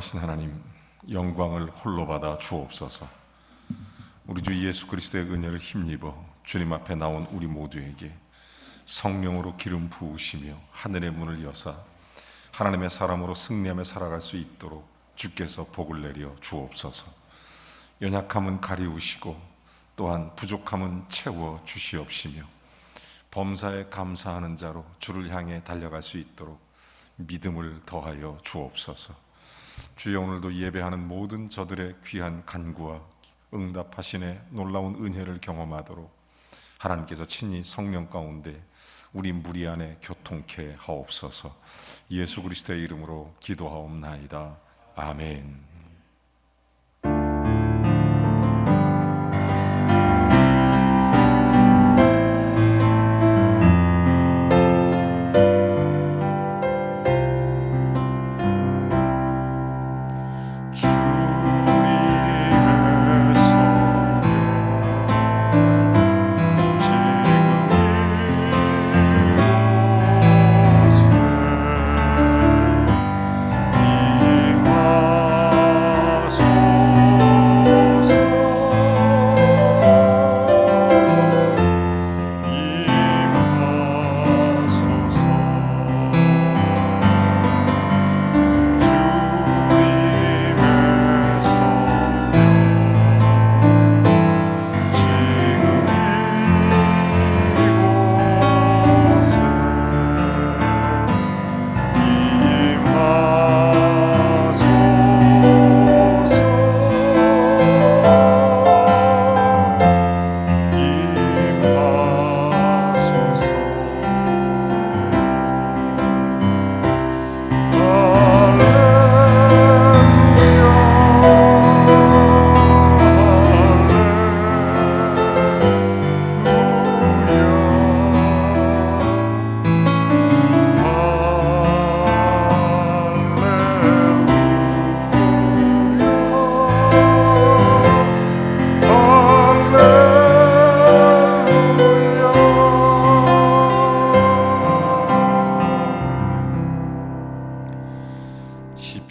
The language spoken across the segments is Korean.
거룩하신 하나님, 영광을 홀로 받아 주옵소서. 우리 주 예수 그리스도의 은혜를 힘입어 주님 앞에 나온 우리 모두에게 성령으로 기름 부으시며 하늘의 문을 여사 하나님의 사람으로 승리하며 살아갈 수 있도록 주께서 복을 내려 주옵소서. 연약함은 가리우시고 또한 부족함은 채워 주시옵시며 범사에 감사하는 자로 주를 향해 달려갈 수 있도록 믿음을 더하여 주옵소서. 주여, 오늘도 예배하는 모든 저들의 귀한 간구와 응답하신의 놀라운 은혜를 경험하도록 하나님께서 친히 성령 가운데 우리 무리 안에 교통케 하옵소서. 예수 그리스도의 이름으로 기도하옵나이다. 아멘.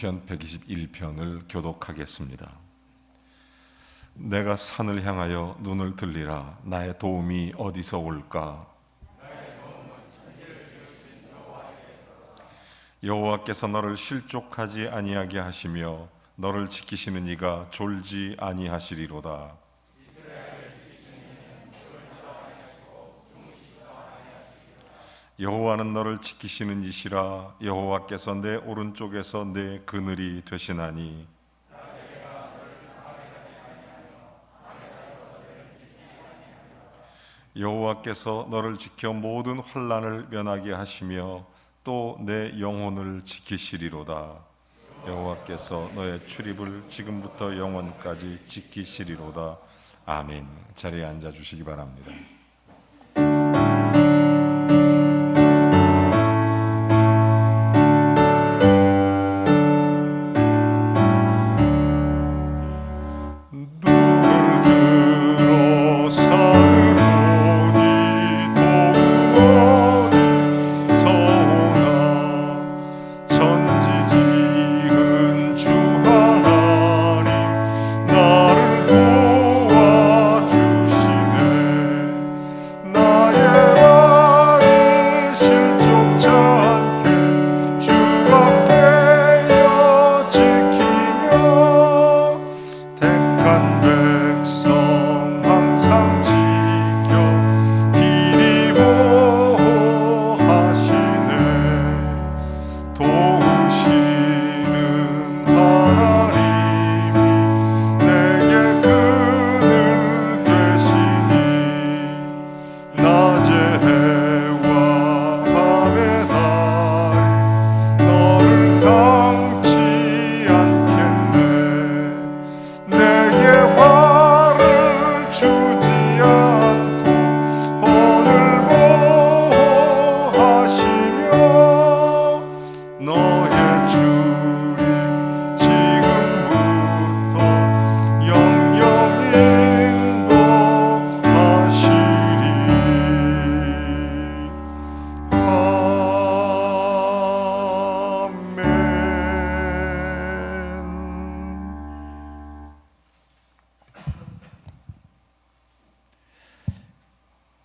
시편 121편을 교독하겠습니다. 내가 산을 향하여 눈을 들리라. 나의 도움이 어디서 올까? 여호와께서 너를 실족하지 아니하게 하시며 너를 지키시는 이가 졸지 아니하시리로다. 여호와는 너를 지키시는 이시라. 여호와께서 내 오른쪽에서 내 그늘이 되시나니 여호와께서 너를 지켜 모든 환난을 면하게 하시며 또 내 영혼을 지키시리로다. 여호와께서 너의 출입을 지금부터 영원까지 지키시리로다. 아멘. 자리에 앉아 주시기 바랍니다.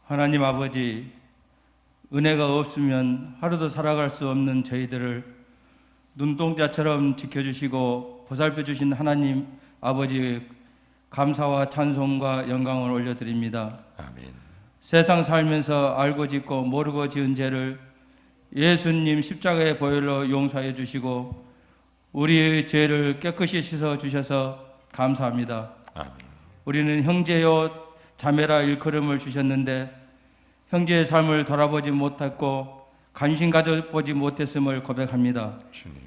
하나님 아버지, 은혜가 없으면 하루도 살아갈 수 없는 저희들을 눈동자처럼 지켜주시고 보살펴 주신 하나님 아버지, 감사와 찬송과 영광을 올려드립니다. 아멘. 세상 살면서 알고 짓고 모르고 지은 죄를 예수님 십자가의 보혈로 용서해 주시고 우리의 죄를 깨끗이 씻어 주셔서 감사합니다. 아멘. 우리는 형제요 자매라 일컬음을 주셨는데 형제의 삶을 돌아보지 못했고 관심 가져보지 못했음을 고백합니다. 주님.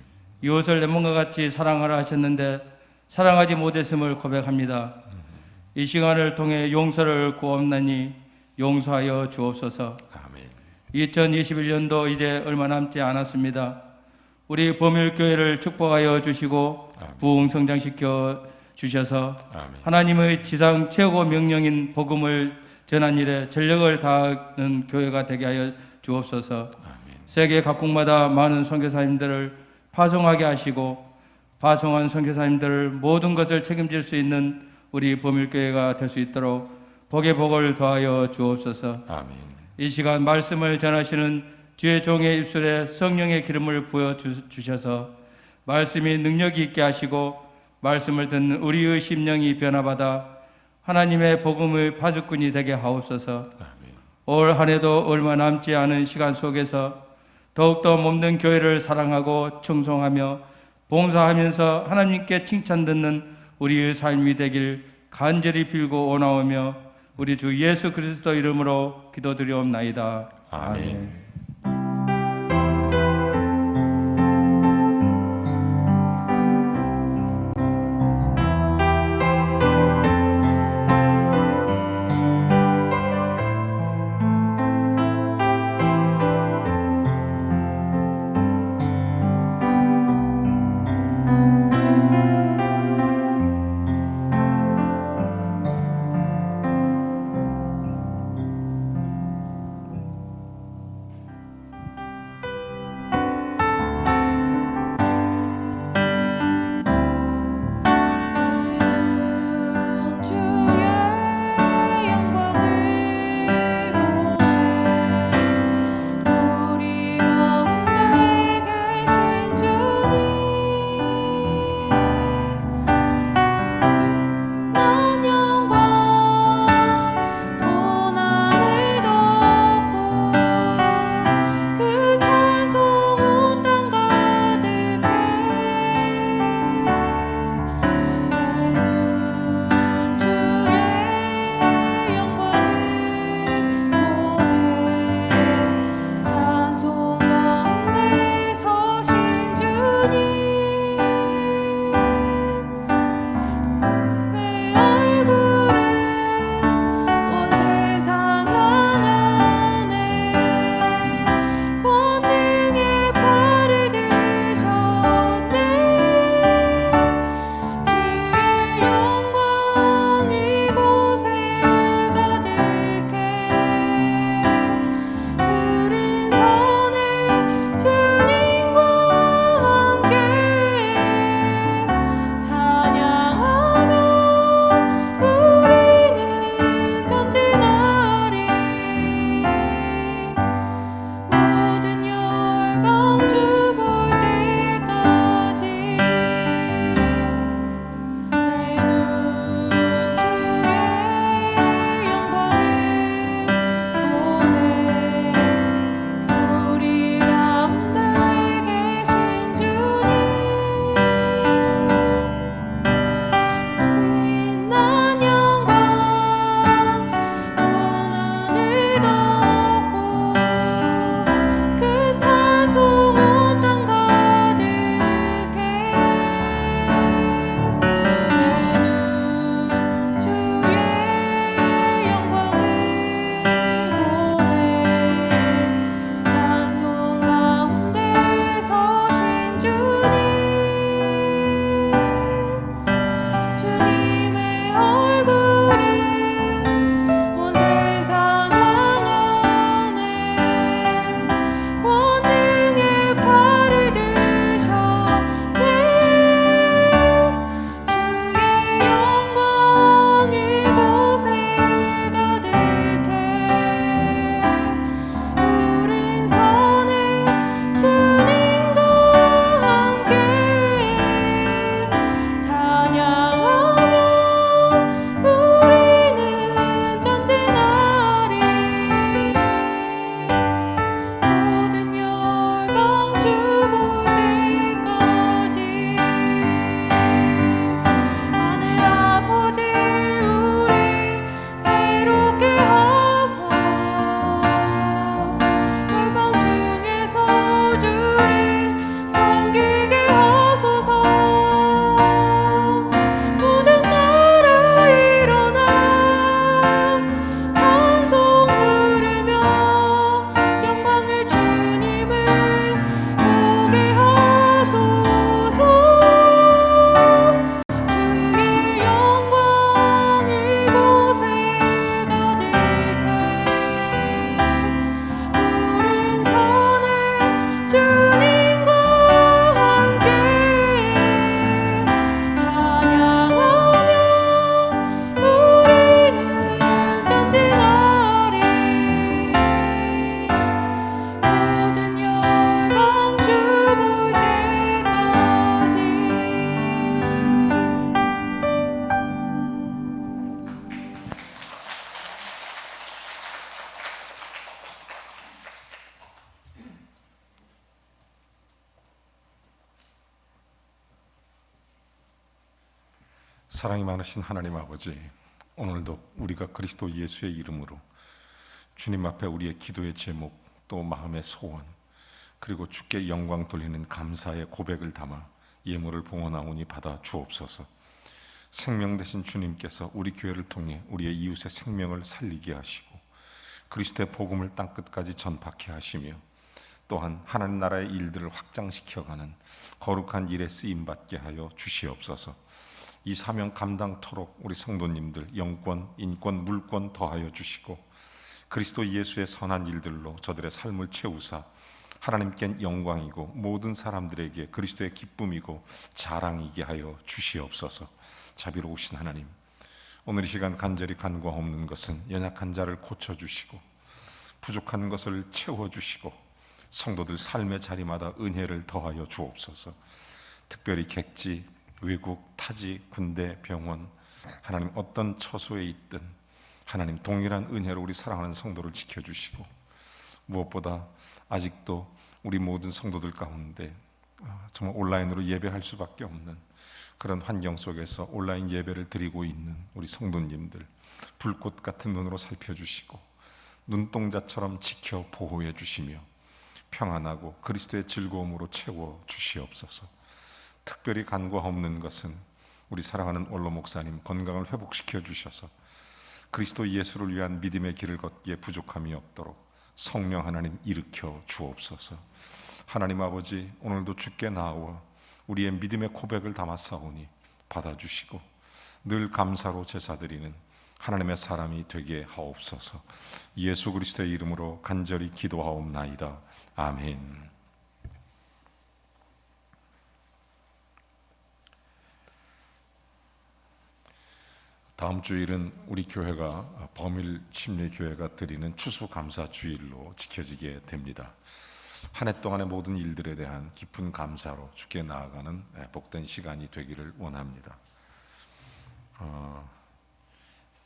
이웃을 내 몸과 같이 사랑하라 하셨는데 사랑하지 못했음을 고백합니다. 이 시간을 통해 용서를 구하옵나니 용서하여 주옵소서. 아멘. 2021년도 이제 얼마 남지 않았습니다. 우리 범일교회를 축복하여 주시고 부흥 성장시켜 주셔서 아멘. 하나님의 지상 최고 명령인 복음을 전한 일에 전력을 다하는 교회가 되게 하여 주옵소서. 아멘. 세계 각국마다 많은 선교사님들을 파송하게 하시고 파송한 선교사님들을 모든 것을 책임질 수 있는 우리 범일교회가 될 수 있도록 복의 복을 더하여 주옵소서. 아멘. 이 시간 말씀을 전하시는 주의 종의 입술에 성령의 기름을 부어 주셔서 말씀이 능력이 있게 하시고 말씀을 듣는 우리의 심령이 변화받아 하나님의 복음의 파수꾼이 되게 하옵소서. 아멘. 올 한 해도 얼마 남지 않은 시간 속에서 더욱더 몸된 교회를 사랑하고 충성하며 봉사하면서 하나님께 칭찬 듣는 우리의 삶이 되길 간절히 빌고 원하오며 우리 주 예수 그리스도 이름으로 기도드리옵나이다. 아멘. 사랑이 많으신 하나님 아버지, 오늘도 우리가 그리스도 예수의 이름으로 주님 앞에 우리의 기도의 제목, 또 마음의 소원, 그리고 주께 영광 돌리는 감사의 고백을 담아 예물을 봉헌하오니 받아 주옵소서. 생명 되신 주님께서 우리 교회를 통해 우리의 이웃의 생명을 살리게 하시고 그리스도의 복음을 땅끝까지 전파케 하시며 또한 하나님 나라의 일들을 확장시켜가는 거룩한 일에 쓰임받게 하여 주시옵소서. 이 사명 감당토록 우리 성도님들 영권, 인권, 물권 더하여 주시고 그리스도 예수의 선한 일들로 저들의 삶을 채우사 하나님께 영광이고 모든 사람들에게 그리스도의 기쁨이고 자랑이게 하여 주시옵소서. 자비로우신 하나님, 오늘 이 시간 간절히 간구하옵는 것은 연약한 자를 고쳐주시고 부족한 것을 채워주시고 성도들 삶의 자리마다 은혜를 더하여 주옵소서. 특별히 객지, 외국, 타지, 군대, 병원, 하나님 어떤 처소에 있든 하나님 동일한 은혜로 우리 사랑하는 성도를 지켜주시고 무엇보다 아직도 우리 모든 성도들 가운데 정말 온라인으로 예배할 수밖에 없는 그런 환경 속에서 온라인 예배를 드리고 있는 우리 성도님들 불꽃 같은 눈으로 살펴주시고 눈동자처럼 지켜 보호해 주시며 평안하고 그리스도의 즐거움으로 채워 주시옵소서. 특별히 간구하옵는 것은 우리 사랑하는 원로 목사님 건강을 회복시켜 주셔서 그리스도 예수를 위한 믿음의 길을 걷기에 부족함이 없도록 성령 하나님 일으켜 주옵소서. 하나님 아버지, 오늘도 주께 나와 우리의 믿음의 고백을 담았사오니 받아주시고 늘 감사로 제사드리는 하나님의 사람이 되게 하옵소서. 예수 그리스도의 이름으로 간절히 기도하옵나이다. 아멘. 다음 주일은 우리 교회가 범일 침례교회가 드리는 추수감사주일로 지켜지게 됩니다. 한 해 동안의 모든 일들에 대한 깊은 감사로 주께 나아가는 복된 시간이 되기를 원합니다.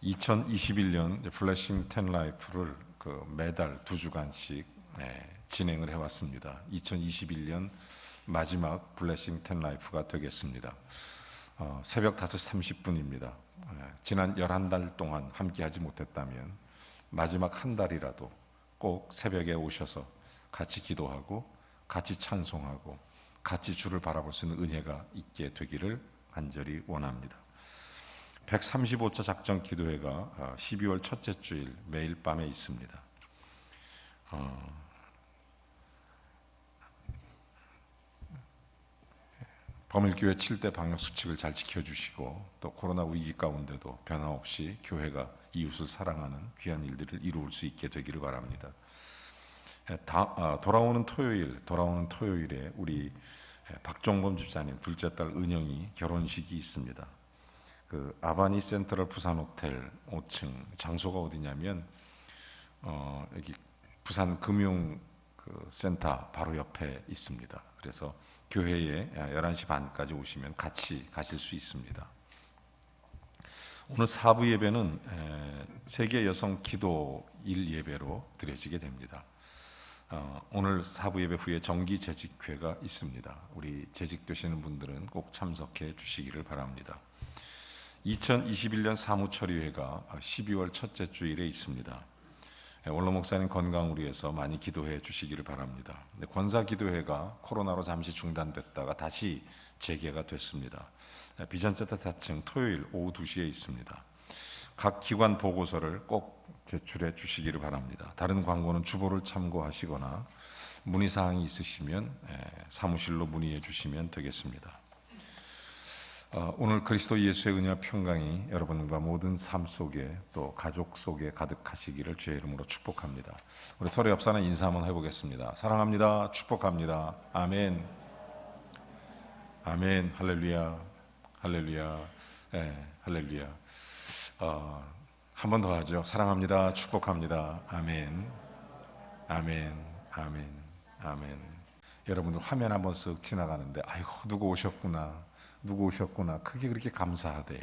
2021년 플래싱 10 라이프를 매달 2주간씩 진행을 해왔습니다. 2021년 마지막 블레싱 10 라이프가 되겠습니다. 새벽 5시 30분입니다. 지난 11달 동안 함께하지 못했다면 마지막 한 달이라도 꼭 새벽에 오셔서 같이 기도하고 같이 찬송하고 같이 주를 바라볼 수 있는 은혜가 있게 되기를 간절히 원합니다. 135차 작전 기도회가 12월 첫째 주일 매일 밤에 있습니다. 범일교회 7대 방역 수칙을 잘 지켜주시고 또 코로나 위기 가운데도 변함없이 교회가 이웃을 사랑하는 귀한 일들을 이루을 수 있게 되기를 바랍니다. 돌아오는 토요일에 우리 박종범 집사님 둘째 딸 은영이 결혼식이 있습니다. 그 아바니 센트럴 부산 호텔 5층, 장소가 어디냐면 여기 부산 금융 센터 바로 옆에 있습니다. 그래서 교회에 11시 반까지 오시면 같이 가실 수 있습니다. 오늘 4부 예배는 세계 여성 기도일 예배로 드려지게 됩니다. 오늘 4부 예배 후에 정기 재직회가 있습니다. 우리 재직되시는 분들은 꼭 참석해 주시기를 바랍니다. 2021년 사무처리회가 12월 첫째 주일에 있습니다. 원로 목사님 건강을 위해서 많이 기도해 주시기를 바랍니다. 권사 기도회가 코로나로 잠시 중단됐다가 다시 재개가 됐습니다. 비전센터 4층 토요일 오후 2시에 있습니다. 각 기관 보고서를 꼭 제출해 주시기를 바랍니다. 다른 광고는 주보를 참고하시거나 문의사항이 있으시면 사무실로 문의해 주시면 되겠습니다. 오늘 그리스도 예수의 은혜와 평강이 여러분과 모든 삶 속에 또 가족 속에 가득하시기를 주의 이름으로 축복합니다. 우리 서로 옆 사람 인사 한번 해보겠습니다. 사랑합니다. 축복합니다. 아멘. 아멘. 할렐루야. 할렐루야. 할렐루야. 한 번 더 하죠. 사랑합니다. 축복합니다. 아멘. 아멘. 아멘. 아멘. 여러분들 화면 한번 쓱 지나가는데 아이고 누구 오셨구나. 누구 오셨구나. 그게 그렇게 감사하대요.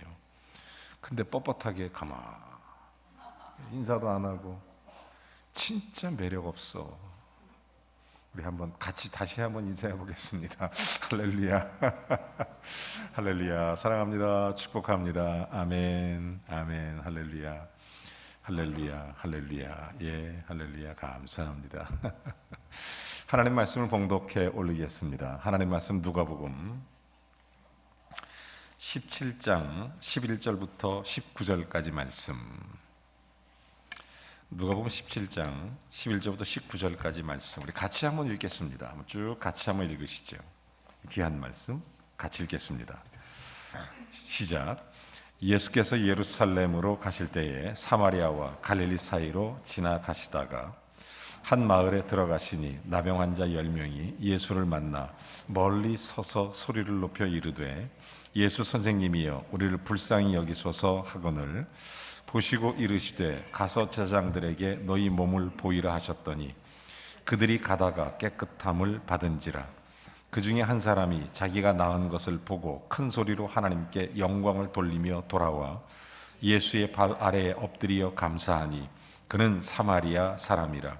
근데 뻣뻣하게 인사도 안 하고 진짜 매력 없어. 우리 한번 같이 다시 한번 인사해 보겠습니다. 할렐루야. 할렐루야. 사랑합니다. 축복합니다. 아멘. 아멘. 할렐루야. 할렐루야. 할렐루야. 예, 할렐루야. 감사합니다. 하나님 말씀을 봉독해 올리겠습니다. 하나님 말씀 누가복음 17장 11절부터 19절까지 말씀. 누가복음 17장 11절부터 19절까지 말씀. 우리 같이 한번 읽겠습니다. 한번 쭉 같이 한번 읽으시죠. 귀한 말씀 같이 읽겠습니다. 시작. 예수께서 예루살렘으로 가실 때에 사마리아와 갈릴리 사이로 지나가시다가 한 마을에 들어가시니 나병 환자 10명이 예수를 만나 멀리 서서 소리를 높여 이르되 예수 선생님이여 우리를 불쌍히 여기소서 하거늘 보시고 이르시되 가서 제장들에게 너희 몸을 보이라 하셨더니 그들이 가다가 깨끗함을 받은지라. 그 중에 한 사람이 자기가 나은 것을 보고 큰 소리로 하나님께 영광을 돌리며 돌아와 예수의 발 아래에 엎드려 감사하니 그는 사마리아 사람이라.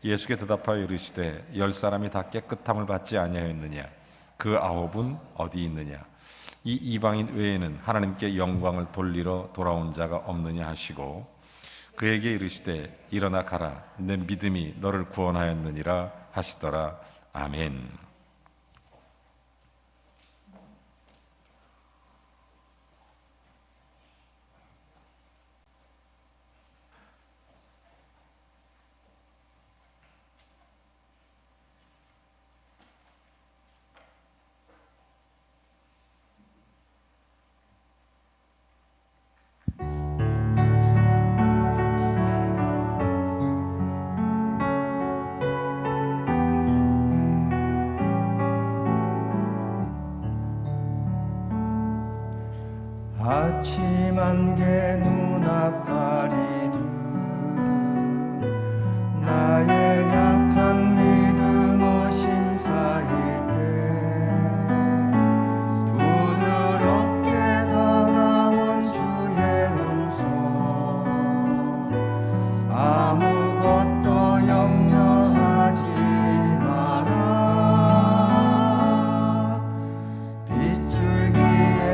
예수께 대답하여 이르시되 10사람이 다 깨끗함을 받지 아니하였느냐? 그 9은 어디 있느냐? 이 이방인 외에는 하나님께 영광을 돌리러 돌아온 자가 없느냐 하시고 그에게 이르시되 일어나 가라 내 믿음이 너를 구원하였느니라 하시더라. 아멘. 아침 안개 눈앞 가리듯 나의 약한 믿음 오심사일 때 부드럽게 다가온 주의 음성 아무것도 염려하지 마라 빗줄기에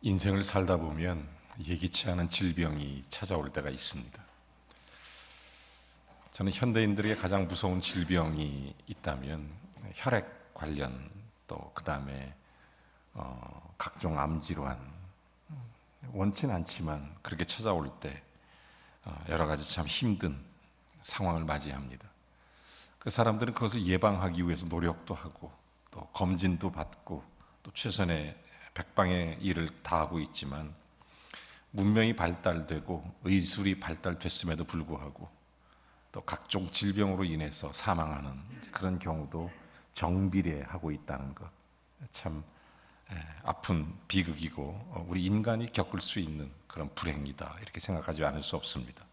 인생을 살다 보면 예기치 않은 질병이 찾아올 때가 있습니다. 저는 현대인들에게 가장 무서운 질병이 있다면 혈액 관련, 또 그 다음에 각종 암질환, 원치는 않지만 그렇게 찾아올 때 여러 가지 참 힘든 상황을 맞이합니다. 그 사람들은 그것을 예방하기 위해서 노력도 하고 또 검진도 받고 또 최선의 백방의 일을 다하고 있지만, 문명이 발달되고 의술이 발달됐음에도 불구하고 또 각종 질병으로 인해서 사망하는 그런 경우도 정비례하고 있다는 것, 참 아픈 비극이고 우리 인간이 겪을 수 있는 그런 불행이다, 이렇게 생각하지 않을 수 없습니다.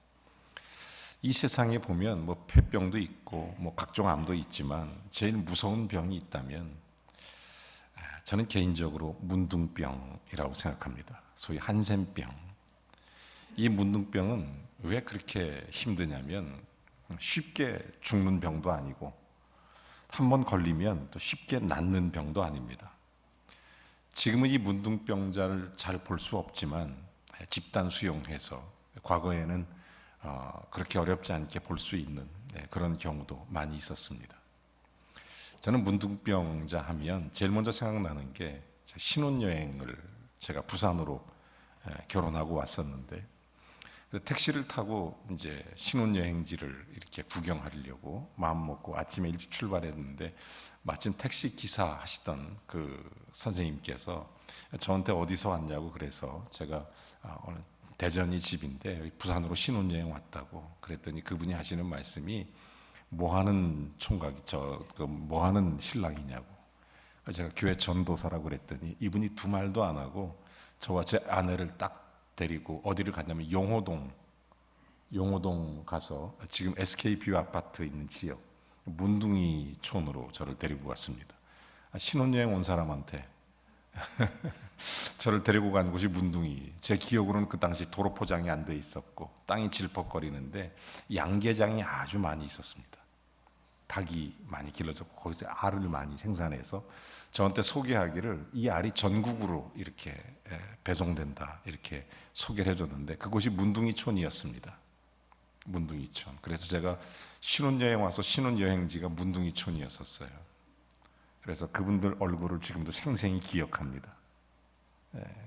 이 세상에 보면 뭐 폐병도 있고 뭐 각종 암도 있지만 제일 무서운 병이 있다면 저는 개인적으로 문둥병이라고 생각합니다. 소위 한센병. 이 문둥병은 왜 그렇게 힘드냐면 쉽게 죽는 병도 아니고 한 번 걸리면 또 쉽게 낫는 병도 아닙니다. 지금은 이 문둥병자를 잘 볼 수 없지만 집단 수용해서 과거에는 그렇게 어렵지 않게 볼 수 있는 그런 경우도 많이 있었습니다. 저는 문둥병자 하면 제일 먼저 생각나는 게 신혼여행을, 제가 부산으로 결혼하고 왔었는데 택시를 타고 이제 신혼여행지를 이렇게 구경하려고 마음 먹고 아침에 일찍 출발했는데, 마침 택시 기사 하시던 그 선생님께서 저한테 어디서 왔냐고, 그래서 제가 어느 대전이 집인데 여기 부산으로 신혼여행 왔다고 그랬더니 그분이 하시는 말씀이 뭐하는 총각이 뭐하는 신랑이냐고. 제가 교회 전도사라고 그랬더니 이분이 두 말도 안 하고 저와 제 아내를 딱 데리고 어디를 갔냐면 용호동 가서 지금 SK뷰 아파트 있는 지역 문둥이촌으로 저를 데리고 갔습니다. 신혼여행 온 사람한테 저를 데리고 간 곳이 문둥이. 제 기억으로는 그 당시 도로 포장이 안 돼 있었고 땅이 질퍽거리는데 양계장이 아주 많이 있었습니다. 닭이 많이 길러졌고 거기서 알을 많이 생산해서 저한테 소개하기를 이 알이 전국으로 이렇게 배송된다, 이렇게 소개를 해줬는데 그곳이 문둥이촌이었습니다. 문둥이촌. 그래서 제가 신혼여행 와서 신혼여행지가 문둥이촌이었었어요. 그래서 그분들 얼굴을 지금도 생생히 기억합니다.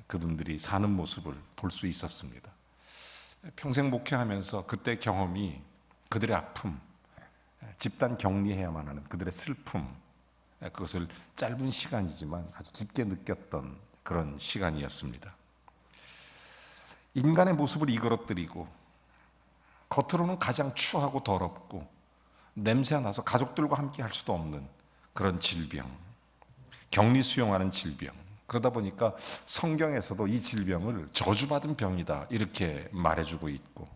그분들이 사는 모습을 볼 수 있었습니다. 평생 목회하면서 그때 경험이, 그들의 아픔, 집단 격리해야만 하는 그들의 슬픔, 그것을 짧은 시간이지만 아주 깊게 느꼈던 그런 시간이었습니다. 인간의 모습을 이그러뜨리고 겉으로는 가장 추하고 더럽고 냄새가 나서 가족들과 함께 할 수도 없는 그런 질병, 격리 수용하는 질병. 그러다 보니까 성경에서도 이 질병을 저주받은 병이다, 이렇게 말해주고 있고,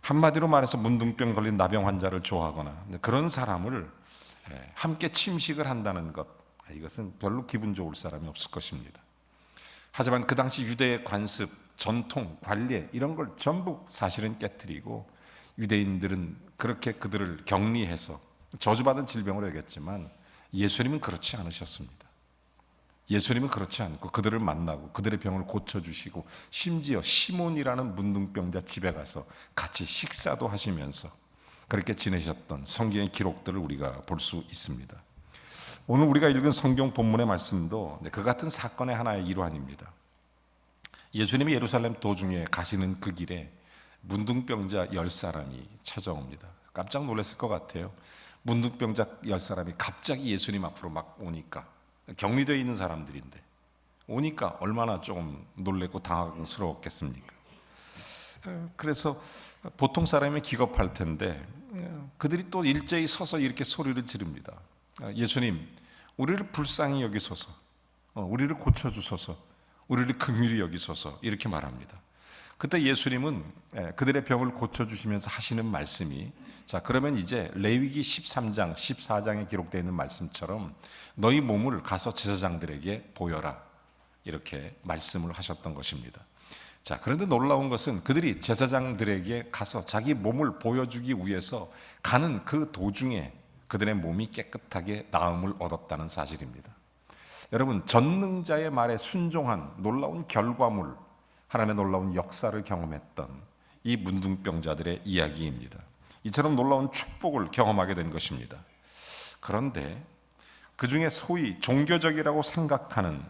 한마디로 말해서 문둥병 걸린 나병 환자를 좋아하거나 그런 사람을 함께 침식을 한다는 것, 이것은 별로 기분 좋을 사람이 없을 것입니다. 하지만 그 당시 유대의 관습, 전통, 관례 이런 걸 전부 사실은 깨트리고 유대인들은 그렇게 그들을 격리해서 저주받은 질병으로 여겼지만 예수님은 그렇지 않으셨습니다. 예수님은 그렇지 않고 그들을 만나고 그들의 병을 고쳐주시고 심지어 시몬이라는 문둥병자 집에 가서 같이 식사도 하시면서 그렇게 지내셨던 성경의 기록들을 우리가 볼 수 있습니다. 오늘 우리가 읽은 성경 본문의 말씀도 그 같은 사건의 하나의 일환입니다. 예수님이 예루살렘 도중에 가시는 그 길에 문둥병자 10사람이 찾아옵니다. 깜짝 놀랐을 것 같아요. 문둥병자 10사람이 갑자기 예수님 앞으로 막 오니까, 격리되어 있는 사람들인데 오니까 얼마나 좀 놀랬고 당황스러웠겠습니까? 그래서 보통 사람이 기겁할 텐데 그들이 또 일제히 서서 이렇게 소리를 지릅니다. 예수님, 우리를 불쌍히 여기소서, 우리를 고쳐주소서, 우리를 긍휼히 여기소서, 이렇게 말합니다. 그때 예수님은 그들의 병을 고쳐주시면서 하시는 말씀이, 자, 그러면 이제 레위기 13장, 14장에 기록되어 있는 말씀처럼 너희 몸을 가서 제사장들에게 보여라, 이렇게 말씀을 하셨던 것입니다. 자, 그런데 놀라운 것은 그들이 제사장들에게 가서 자기 몸을 보여주기 위해서 가는 그 도중에 그들의 몸이 깨끗하게 나음을 얻었다는 사실입니다. 여러분, 전능자의 말에 순종한 놀라운 결과물, 하나님의 놀라운 역사를 경험했던 이 문둥병자들의 이야기입니다. 이처럼 놀라운 축복을 경험하게 된 것입니다. 그런데 그 중에 소위 종교적이라고 생각하는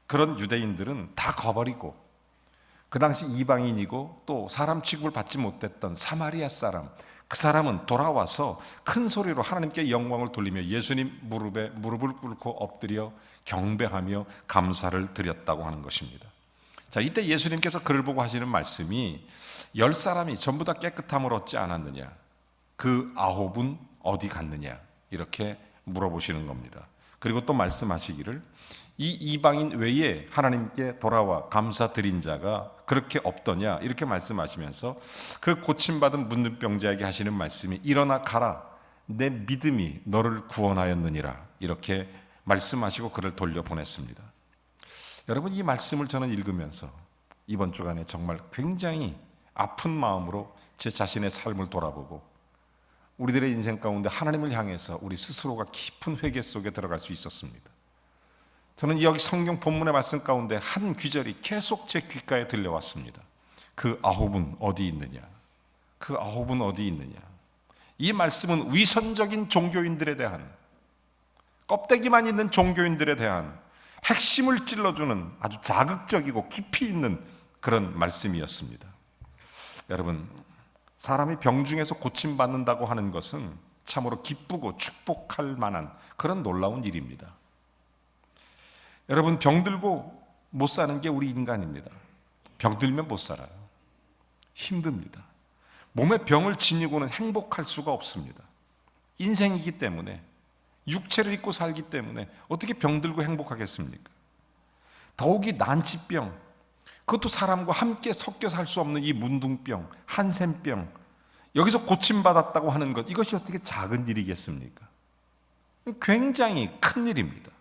그런 유대인들은 다 거버리고, 그 당시 이방인이고 또 사람 취급을 받지 못했던 사마리아 사람, 그 사람은 돌아와서 큰 소리로 하나님께 영광을 돌리며 예수님 무릎에 무릎을 꿇고 엎드려 경배하며 감사를 드렸다고 하는 것입니다. 자, 이때 예수님께서 그를 보고 하시는 말씀이 10사람이 전부 다 깨끗함을 얻지 않았느냐, 그 9은 어디 갔느냐, 이렇게 물어보시는 겁니다. 그리고 또 말씀하시기를 이 이방인 외에 하나님께 돌아와 감사드린 자가 그렇게 없더냐, 이렇게 말씀하시면서 그 고침받은 문둥병자에게 하시는 말씀이 일어나 가라, 내 믿음이 너를 구원하였느니라, 이렇게 말씀하시고 그를 돌려보냈습니다. 여러분, 이 말씀을 저는 읽으면서 이번 주간에 정말 굉장히 아픈 마음으로 제 자신의 삶을 돌아보고 우리들의 인생 가운데 하나님을 향해서 우리 스스로가 깊은 회개 속에 들어갈 수 있었습니다. 저는 여기 성경 본문의 말씀 가운데 한 귀절이 계속 제 귓가에 들려왔습니다. 그 9은 어디 있느냐, 그 9은 어디 있느냐. 이 말씀은 위선적인 종교인들에 대한, 껍데기만 있는 종교인들에 대한 핵심을 찔러주는 아주 자극적이고 깊이 있는 그런 말씀이었습니다. 여러분, 사람이 병중에서 고침받는다고 하는 것은 참으로 기쁘고 축복할 만한 그런 놀라운 일입니다. 여러분, 병들고 못 사는 게 우리 인간입니다. 병들면 못 살아요. 힘듭니다. 몸에 병을 지니고는 행복할 수가 없습니다. 인생이기 때문에, 육체를 입고 살기 때문에 어떻게 병들고 행복하겠습니까? 더욱이 난치병, 그것도 사람과 함께 섞여 살 수 없는 이 문둥병, 한센병, 여기서 고침받았다고 하는 것, 이것이 어떻게 작은 일이겠습니까? 굉장히 큰 일입니다.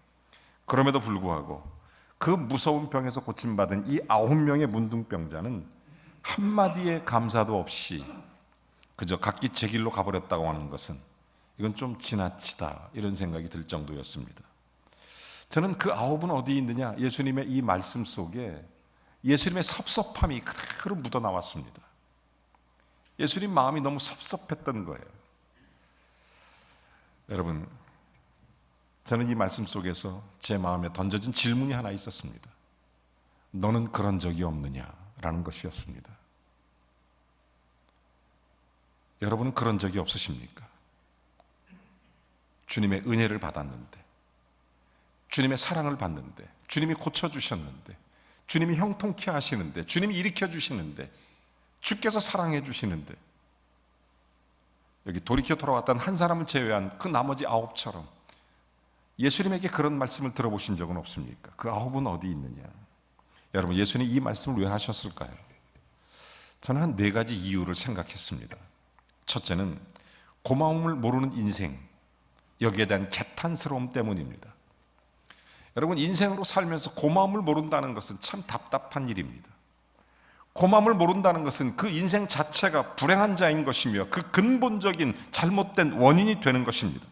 그럼에도 불구하고 그 무서운 병에서 고침받은 이 9명의 문둥병자는 한마디의 감사도 없이 그저 각기 제 길로 가버렸다고 하는 것은 이건 좀 지나치다, 이런 생각이 들 정도였습니다. 저는 그 9은 어디 있느냐, 예수님의 이 말씀 속에 예수님의 섭섭함이 그대로 묻어나왔습니다. 예수님 마음이 너무 섭섭했던 거예요. 여러분, 저는 이 말씀 속에서 제 마음에 던져진 질문이 하나 있었습니다. 너는 그런 적이 없느냐라는 것이었습니다. 여러분은 그런 적이 없으십니까? 주님의 은혜를 받았는데, 주님의 사랑을 받는데, 주님이 고쳐주셨는데, 주님이 형통케 하시는데, 주님이 일으켜주시는데, 주께서 사랑해 주시는데, 여기 돌이켜 돌아왔던 한 사람을 제외한 그 나머지 9처럼 예수님에게 그런 말씀을 들어보신 적은 없습니까? 그 9은 어디 있느냐? 여러분, 예수님 이 말씀을 왜 하셨을까요? 저는 한 4가지 이유를 생각했습니다. 첫째는 고마움을 모르는 인생, 여기에 대한 개탄스러움 때문입니다. 여러분, 인생으로 살면서 고마움을 모른다는 것은 참 답답한 일입니다. 고마움을 모른다는 것은 그 인생 자체가 불행한 자인 것이며 그 근본적인 잘못된 원인이 되는 것입니다.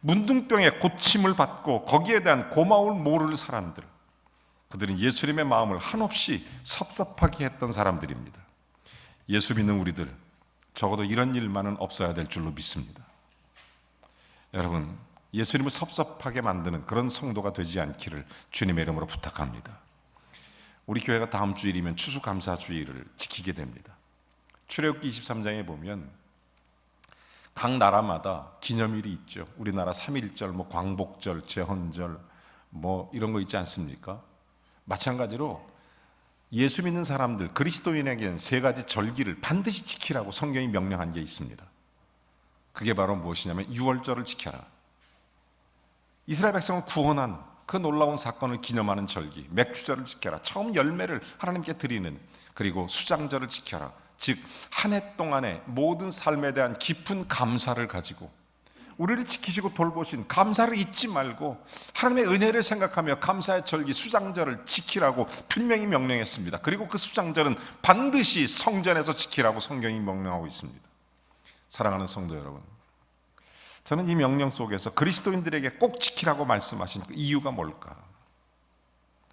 문둥병의 고침을 받고 거기에 대한 고마움을 모를 사람들, 그들은 예수님의 마음을 한없이 섭섭하게 했던 사람들입니다. 예수 믿는 우리들, 적어도 이런 일만은 없어야 될 줄로 믿습니다. 여러분, 예수님을 섭섭하게 만드는 그런 성도가 되지 않기를 주님의 이름으로 부탁합니다. 우리 교회가 다음 주일이면 추수감사주일을 지키게 됩니다. 출애굽기 23장에 보면 각 나라마다 기념일이 있죠. 우리나라 3.1절, 광복절, 제헌절, 이런 거 있지 않습니까? 마찬가지로 예수 믿는 사람들, 그리스도인에게는 3가지 절기를 반드시 지키라고 성경이 명령한 게 있습니다. 그게 바로 무엇이냐면 6월절을 지켜라. 이스라엘 백성을 구원한 그 놀라운 사건을 기념하는 절기, 맥주절을 지켜라. 처음 열매를 하나님께 드리는, 그리고 수장절을 지켜라. 즉 한 해 동안의 모든 삶에 대한 깊은 감사를 가지고 우리를 지키시고 돌보신 감사를 잊지 말고 하나님의 은혜를 생각하며 감사의 절기 수장절을 지키라고 분명히 명령했습니다. 그리고 그 수장절은 반드시 성전에서 지키라고 성경이 명령하고 있습니다. 사랑하는 성도 여러분, 저는 이 명령 속에서 그리스도인들에게 꼭 지키라고 말씀하신 그 이유가 뭘까?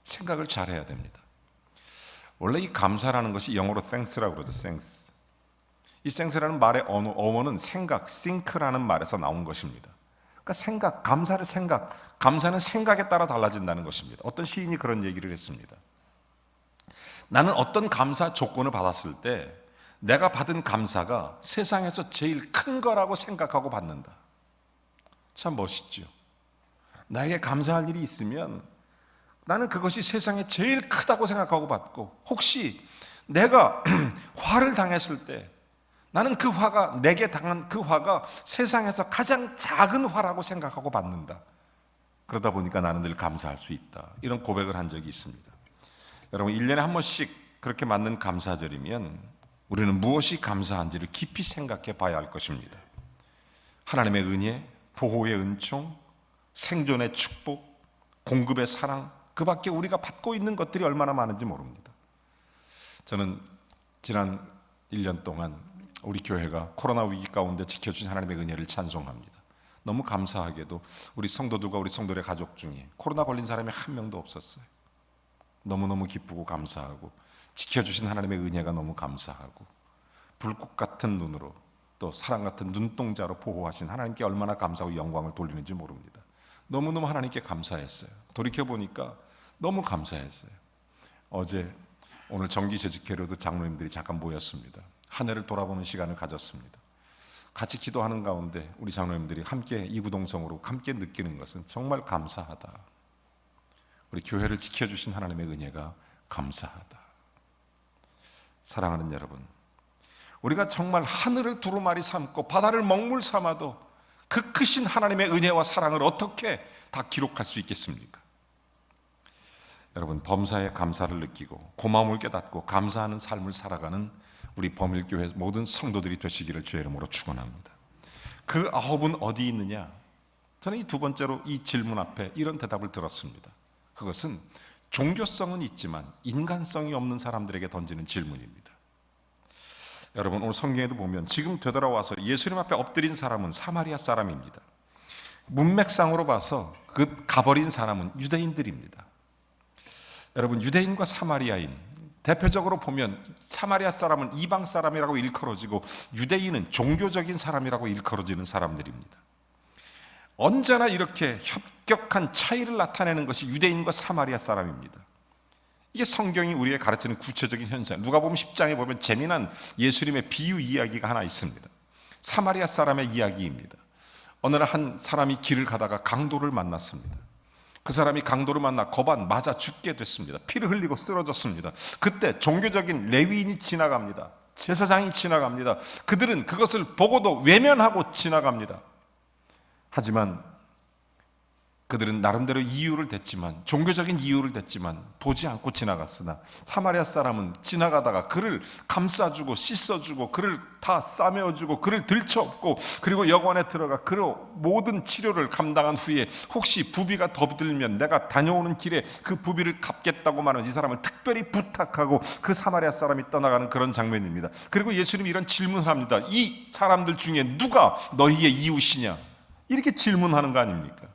생각을 잘해야 됩니다. 원래 이 감사라는 것이 영어로 thanks라고 그러죠. thanks. 이 thanks라는 말의 어원은 생각, think라는 말에서 나온 것입니다. 그러니까 생각, 감사는 생각에 따라 달라진다는 것입니다. 어떤 시인이 그런 얘기를 했습니다. 나는 어떤 감사 조건을 받았을 때 내가 받은 감사가 세상에서 제일 큰 거라고 생각하고 받는다. 참 멋있죠. 나에게 감사할 일이 있으면 나는 그것이 세상에 제일 크다고 생각하고 받고, 혹시 내가 화를 당했을 때 나는 그 화가, 내게 당한 그 화가 세상에서 가장 작은 화라고 생각하고 받는다. 그러다 보니까 나는 늘 감사할 수 있다. 이런 고백을 한 적이 있습니다. 여러분, 1년에 한 번씩 그렇게 맞는 감사절이면 우리는 무엇이 감사한지를 깊이 생각해 봐야 할 것입니다. 하나님의 은혜, 보호의 은총, 생존의 축복, 공급의 사랑, 그 밖에 우리가 받고 있는 것들이 얼마나 많은지 모릅니다. 저는 지난 1년 동안 우리 교회가 코로나 위기 가운데 지켜주신 하나님의 은혜를 찬송합니다. 너무 감사하게도 우리 성도들과 우리 성도들의 가족 중에 코로나 걸린 사람이 한 명도 없었어요. 너무너무 기쁘고 감사하고, 지켜주신 하나님의 은혜가 너무 감사하고, 불꽃 같은 눈으로 또 사랑 같은 눈동자로 보호하신 하나님께 얼마나 감사하고 영광을 돌리는지 모릅니다. 너무너무 하나님께 감사했어요. 돌이켜보니까 너무 감사했어요. 오늘 정기재직회로도 장로님들이 잠깐 모였습니다. 한 해를 돌아보는 시간을 가졌습니다. 같이 기도하는 가운데 우리 장로님들이 함께 이구동성으로 함께 느끼는 것은 정말 감사하다. 우리 교회를 지켜주신 하나님의 은혜가 감사하다. 사랑하는 여러분, 우리가 정말 하늘을 두루마리 삼고 바다를 먹물 삼아도 그 크신 하나님의 은혜와 사랑을 어떻게 다 기록할 수 있겠습니까? 여러분, 범사에 감사를 느끼고 고마움을 깨닫고 감사하는 삶을 살아가는 우리 범일교회 모든 성도들이 되시기를 주의 이름으로 축원합니다. 그 9은 어디 있느냐? 저는 이 두 번째로 이 질문 앞에 이런 대답을 들었습니다. 그것은 종교성은 있지만 인간성이 없는 사람들에게 던지는 질문입니다. 여러분, 오늘 성경에도 보면 지금 되돌아와서 예수님 앞에 엎드린 사람은 사마리아 사람입니다. 문맥상으로 봐서 그 가버린 사람은 유대인들입니다. 여러분, 유대인과 사마리아인, 대표적으로 보면 사마리아 사람은 이방 사람이라고 일컬어지고 유대인은 종교적인 사람이라고 일컬어지는 사람들입니다. 언제나 이렇게 협격한 차이를 나타내는 것이 유대인과 사마리아 사람입니다. 이게 성경이 우리에게 가르치는 구체적인 현상. 누가복음 10장에 보면 재미난 예수님의 비유 이야기가 하나 있습니다. 사마리아 사람의 이야기입니다. 어느 날 한 사람이 길을 가다가 강도를 만났습니다. 그 사람이 강도를 만나 거반 맞아 죽게 됐습니다. 피를 흘리고 쓰러졌습니다. 그때 종교적인 레위인이 지나갑니다. 제사장이 지나갑니다. 그들은 그것을 보고도 외면하고 지나갑니다. 하지만 그들은 나름대로 이유를 댔지만, 종교적인 이유를 댔지만 보지 않고 지나갔으나 사마리아 사람은 지나가다가 그를 감싸주고 씻어주고 그를 다 싸매어주고 그를 들쳐업고, 그리고 여관에 들어가 그로 모든 치료를 감당한 후에 혹시 부비가 더 들면 내가 다녀오는 길에 그 부비를 갚겠다고 말하는 이 사람을 특별히 부탁하고 그 사마리아 사람이 떠나가는 그런 장면입니다. 그리고 예수님이 이런 질문을 합니다. 이 사람들 중에 누가 너희의 이웃이냐? 이렇게 질문하는 거 아닙니까?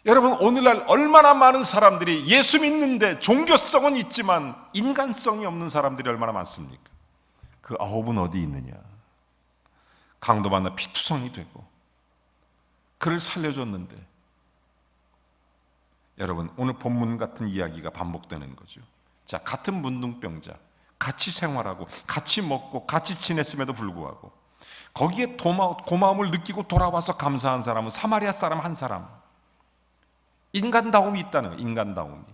여러분, 오늘날 얼마나 많은 사람들이 예수 믿는데 종교성은 있지만 인간성이 없는 사람들이 얼마나 많습니까? 그 9은 어디 있느냐? 강도 만나 피투성이 되고 그를 살려줬는데, 여러분, 오늘 본문 같은 이야기가 반복되는 거죠. 자, 같은 문둥병자, 같이 생활하고 같이 먹고 같이 지냈음에도 불구하고 거기에 고마움을 느끼고 돌아와서 감사한 사람은 사마리아 사람 한 사람. 인간다움이 있다는 거예요. 인간다움이,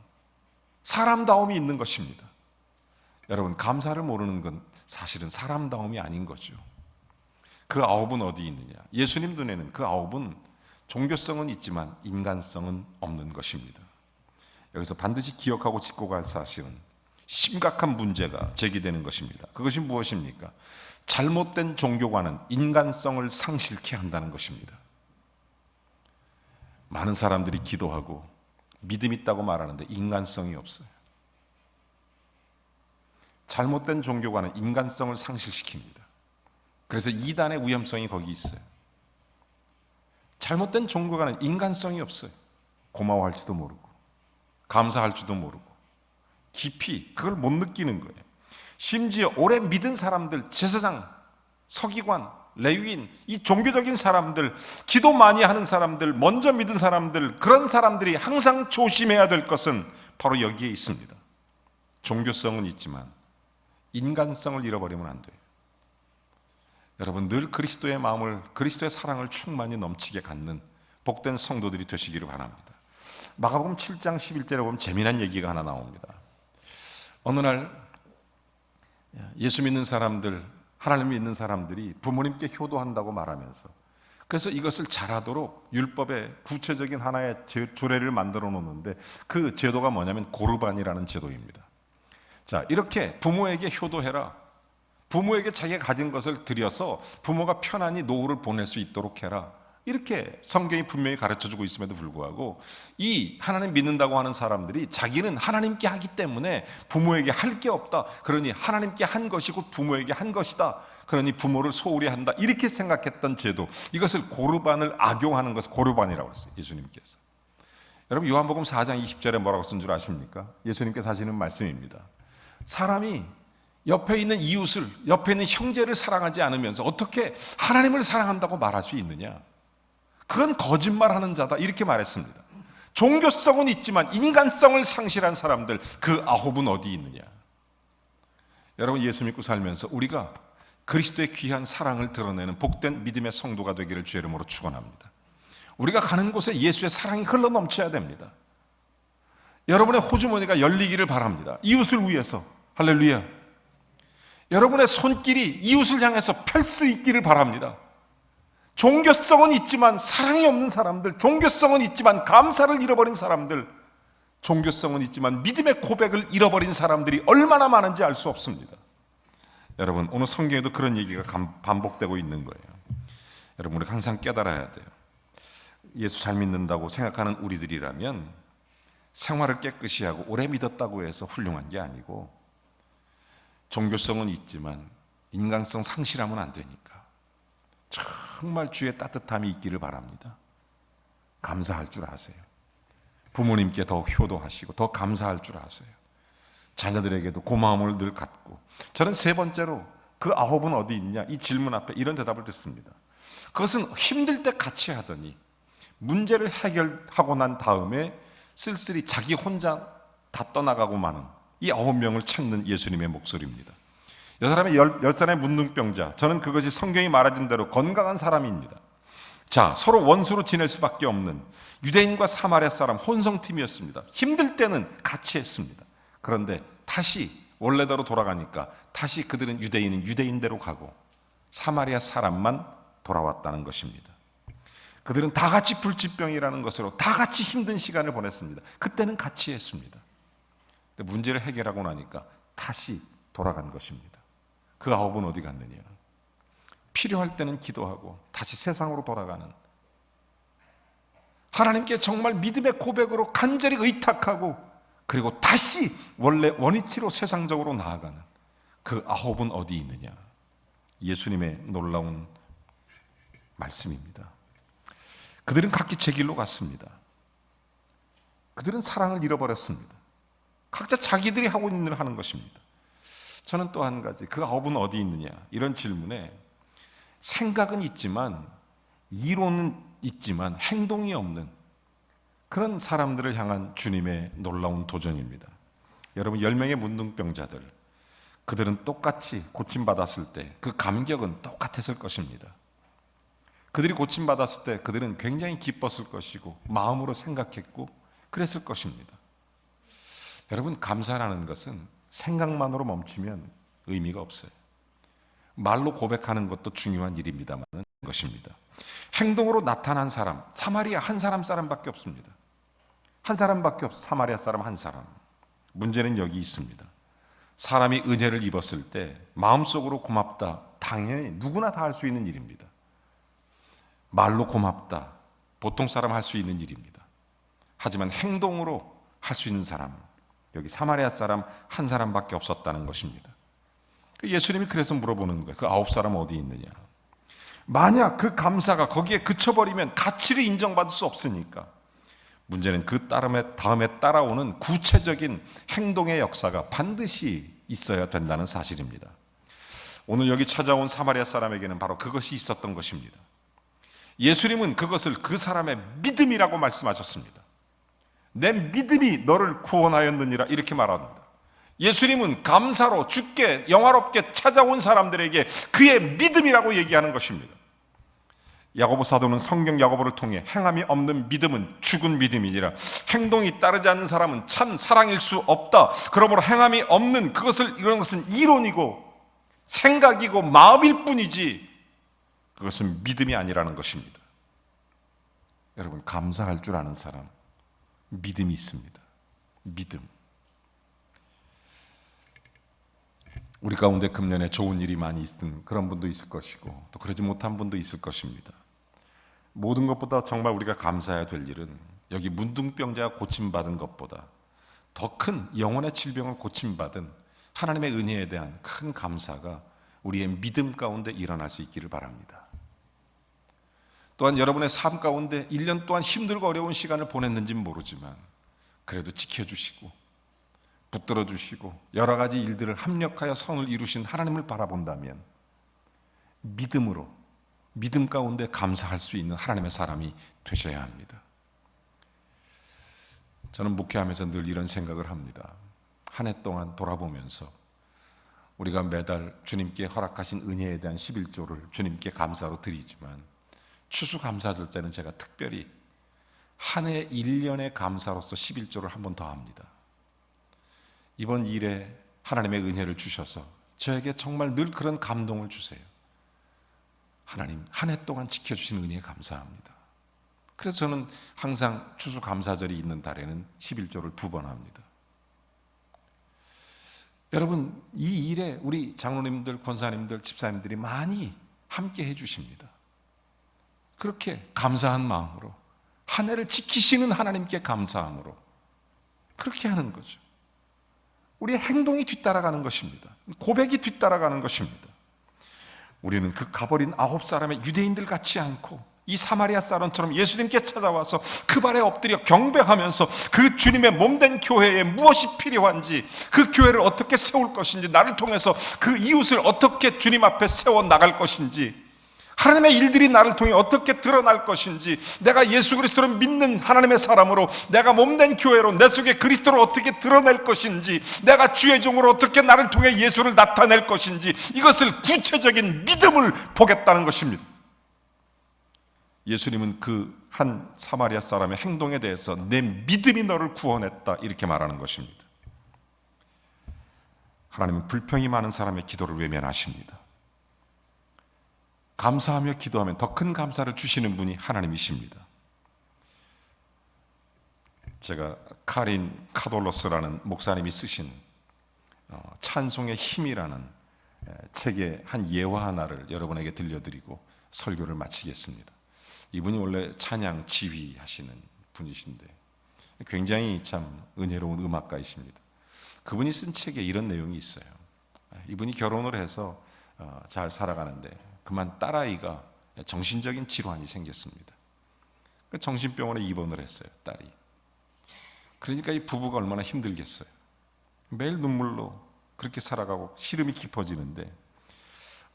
사람다움이 있는 것입니다. 여러분, 감사를 모르는 건 사실은 사람다움이 아닌 거죠. 그 9은 어디 있느냐? 예수님 눈에는 그 9은 종교성은 있지만 인간성은 없는 것입니다. 여기서 반드시 기억하고 짚고 갈 사실은 심각한 문제가 제기되는 것입니다. 그것이 무엇입니까? 잘못된 종교관은 인간성을 상실케 한다는 것입니다. 많은 사람들이 기도하고 믿음 있다고 말하는데 인간성이 없어요. 잘못된 종교관은 인간성을 상실시킵니다. 그래서 이단의 위험성이 거기 있어요. 잘못된 종교관은 인간성이 없어요. 고마워할지도 모르고 감사할 줄도 모르고 깊이 그걸 못 느끼는 거예요. 심지어 오래 믿은 사람들, 제사장, 서기관, 레위인, 이 종교적인 사람들, 기도 많이 하는 사람들, 먼저 믿은 사람들, 그런 사람들이 항상 조심해야 될 것은 바로 여기에 있습니다. 종교성은 있지만 인간성을 잃어버리면 안 돼요. 여러분, 늘 그리스도의 마음을, 그리스도의 사랑을 충만히 넘치게 갖는 복된 성도들이 되시기를 바랍니다. 마가복음 7장 11절에 보면 재미난 얘기가 하나 나옵니다. 어느 날 예수 믿는 사람들, 하나님 믿는 사람들이 부모님께 효도한다고 말하면서, 그래서 이것을 잘하도록 율법의 구체적인 하나의 조례를 만들어 놓는데, 그 제도가 뭐냐면 고르반이라는 제도입니다. 자, 이렇게 부모에게 효도해라, 부모에게 자기가 가진 것을 드려서 부모가 편안히 노후를 보낼 수 있도록 해라, 이렇게 성경이 분명히 가르쳐주고 있음에도 불구하고 이 하나님 믿는다고 하는 사람들이 자기는 하나님께 하기 때문에 부모에게 할 게 없다, 그러니 하나님께 한 것이고 부모에게 한 것이다, 그러니 부모를 소홀히 한다, 이렇게 생각했던 제도, 이것을 고르반을 악용하는 것을 고르반이라고 했어요, 예수님께서. 여러분, 요한복음 4장 20절에 뭐라고 쓴 줄 아십니까? 예수님께서 하시는 말씀입니다. 사람이 옆에 있는 이웃을, 옆에 있는 형제를 사랑하지 않으면서 어떻게 하나님을 사랑한다고 말할 수 있느냐? 그건 거짓말하는 자다, 이렇게 말했습니다. 종교성은 있지만 인간성을 상실한 사람들, 그 아홉은 어디 있느냐? 여러분, 예수 믿고 살면서 우리가 그리스도의 귀한 사랑을 드러내는 복된 믿음의 성도가 되기를 주의 이름으로 축원합니다. 우리가 가는 곳에 예수의 사랑이 흘러 넘쳐야 됩니다. 여러분의 호주머니가 열리기를 바랍니다. 이웃을 위해서. 할렐루야. 여러분의 손길이 이웃을 향해서 펼 수 있기를 바랍니다. 종교성은 있지만 사랑이 없는 사람들, 종교성은 있지만 감사를 잃어버린 사람들, 종교성은 있지만 믿음의 고백을 잃어버린 사람들이 얼마나 많은지 알 수 없습니다. 여러분, 오늘 성경에도 그런 얘기가 반복되고 있는 거예요. 여러분, 우리가 항상 깨달아야 돼요. 예수 잘 믿는다고 생각하는 우리들이라면 생활을 깨끗이 하고 오래 믿었다고 해서 훌륭한 게 아니고, 종교성은 있지만 인간성 상실하면 안 되니까 정말 주의 따뜻함이 있기를 바랍니다. 감사할 줄 아세요. 부모님께 더 효도하시고 더 감사할 줄 아세요. 자녀들에게도 고마움을 늘 갖고. 저는 세 번째로 그 아홉은 어디 있냐, 이 질문 앞에 이런 대답을 듣습니다. 그것은 힘들 때 같이 하더니 문제를 해결하고 난 다음에 쓸쓸히 자기 혼자 다 떠나가고 마는 이 9명을 찾는 예수님의 목소리입니다. 이 사람의 10살의 문둥병자, 저는 그것이 성경이 말해준 대로 건강한 사람입니다. 자, 서로 원수로 지낼 수밖에 없는 유대인과 사마리아 사람 혼성팀이었습니다. 힘들 때는 같이 했습니다. 그런데 다시 원래대로 돌아가니까 다시 그들은 유대인은 유대인대로 가고 사마리아 사람만 돌아왔다는 것입니다. 그들은 다 같이 불치병이라는 것으로 다 같이 힘든 시간을 보냈습니다. 그때는 같이 했습니다. 근데 문제를 해결하고 나니까 다시 돌아간 것입니다. 그 아홉은 어디 갔느냐? 필요할 때는 기도하고 다시 세상으로 돌아가는, 하나님께 정말 믿음의 고백으로 간절히 의탁하고 그리고 다시 원래 원위치로 세상적으로 나아가는 그 아홉은 어디 있느냐? 예수님의 놀라운 말씀입니다. 그들은 각기 제 길로 갔습니다. 그들은 사랑을 잃어버렸습니다. 각자 자기들이 하고 있는 일을 하는 것입니다. 저는 또 한 가지, 그 아홉은 어디 있느냐, 이런 질문에 생각은 있지만 이론은 있지만 행동이 없는 그런 사람들을 향한 주님의 놀라운 도전입니다. 여러분, 10명의 문둥병자들, 그들은 똑같이 고침받았을 때 그 감격은 똑같았을 것입니다. 그들이 고침받았을 때 그들은 굉장히 기뻤을 것이고 마음으로 생각했고 그랬을 것입니다. 여러분, 감사라는 것은 생각만으로 멈추면 의미가 없어요. 말로 고백하는 것도 중요한 일입니다만 것입니다. 행동으로 나타난 사람, 사마리아 한 사람밖에 없습니다. 한 사람밖에 없어. 사마리아 사람 한 사람. 문제는 여기 있습니다. 사람이 은혜를 입었을 때 마음속으로 고맙다, 당연히 누구나 다 할 수 있는 일입니다. 말로 고맙다, 보통 사람 할 수 있는 일입니다. 하지만 행동으로 할 수 있는 사람, 여기 사마리아 사람 한 사람밖에 없었다는 것입니다. 예수님이 그래서 물어보는 거예요. 그 9사람 어디 있느냐? 만약 그 감사가 거기에 그쳐버리면 가치를 인정받을 수 없으니까 문제는 그 다음에 따라오는 구체적인 행동의 역사가 반드시 있어야 된다는 사실입니다. 오늘 여기 찾아온 사마리아 사람에게는 바로 그것이 있었던 것입니다. 예수님은 그것을 그 사람의 믿음이라고 말씀하셨습니다. 내 믿음이 너를 구원하였느니라 이렇게 말합니다. 예수님은 감사로 주께 영화롭게 찾아온 사람들에게 그의 믿음이라고 얘기하는 것입니다. 야고보 사도는 성경 야고보를 통해 행함이 없는 믿음은 죽은 믿음이니라, 행동이 따르지 않는 사람은 참 사랑일 수 없다. 그러므로 행함이 없는 이런 것은 이론이고 생각이고 마음일 뿐이지 그것은 믿음이 아니라는 것입니다. 여러분, 감사할 줄 아는 사람, 믿음이 있습니다. 믿음. 우리 가운데 금년에 좋은 일이 많이 있은 그런 분도 있을 것이고 또 그러지 못한 분도 있을 것입니다. 모든 것보다 정말 우리가 감사해야 될 일은 여기 문둥병자가 고침받은 것보다 더 큰 영혼의 질병을 고침받은 하나님의 은혜에 대한 큰 감사가 우리의 믿음 가운데 일어날 수 있기를 바랍니다. 또한 여러분의 삶 가운데 1년 동안 힘들고 어려운 시간을 보냈는지는 모르지만 그래도 지켜주시고 붙들어 주시고 여러 가지 일들을 합력하여 선을 이루신 하나님을 바라본다면 믿음 가운데 감사할 수 있는 하나님의 사람이 되셔야 합니다. 저는 목회하면서 늘 이런 생각을 합니다. 한 해 동안 돌아보면서 우리가 매달 주님께 허락하신 은혜에 대한 11조를 주님께 감사로 드리지만 추수감사절 때는 제가 특별히 한 해 1년의 감사로서 11조를 한 번 더 합니다. 이번 일에 하나님의 은혜를 주셔서 저에게 정말 늘 그런 감동을 주세요. 하나님, 한 해 동안 지켜주신 은혜에 감사합니다. 그래서 저는 항상 추수감사절이 있는 달에는 11조를 2번 합니다. 여러분, 이 일에 우리 장로님들, 권사님들, 집사님들이 많이 함께 해주십니다. 그렇게 감사한 마음으로 한 해를 지키시는 하나님께 감사함으로 그렇게 하는 거죠. 우리의 행동이 뒤따라가는 것입니다. 고백이 뒤따라가는 것입니다. 우리는 그 가버린 9사람의 유대인들 같지 않고 이 사마리아 사람처럼 예수님께 찾아와서 그 발에 엎드려 경배하면서 그 주님의 몸된 교회에 무엇이 필요한지, 그 교회를 어떻게 세울 것인지, 나를 통해서 그 이웃을 어떻게 주님 앞에 세워 나갈 것인지, 하나님의 일들이 나를 통해 어떻게 드러날 것인지, 내가 예수 그리스도를 믿는 하나님의 사람으로 내가 몸된 교회로 내 속에 그리스도를 어떻게 드러낼 것인지, 내가 주의 종으로 어떻게 나를 통해 예수를 나타낼 것인지, 이것을 구체적인 믿음을 보겠다는 것입니다. 예수님은 그 한 사마리아 사람의 행동에 대해서 내 믿음이 너를 구원했다 이렇게 말하는 것입니다. 하나님은 불평이 많은 사람의 기도를 외면하십니다. 감사하며 기도하면 더 큰 감사를 주시는 분이 하나님이십니다. 제가 카린 카돌로스라는 목사님이 쓰신 찬송의 힘이라는 책의 한 예화 하나를 여러분에게 들려드리고 설교를 마치겠습니다. 이분이 원래 찬양 지휘하시는 분이신데 굉장히 참 은혜로운 음악가이십니다. 그분이 쓴 책에 이런 내용이 있어요. 이분이 결혼을 해서 잘 살아가는데 그만 딸아이가 정신적인 질환이 생겼습니다. 정신병원에 입원을 했어요, 딸이. 그러니까 이 부부가 얼마나 힘들겠어요. 매일 눈물로 그렇게 살아가고 시름이 깊어지는데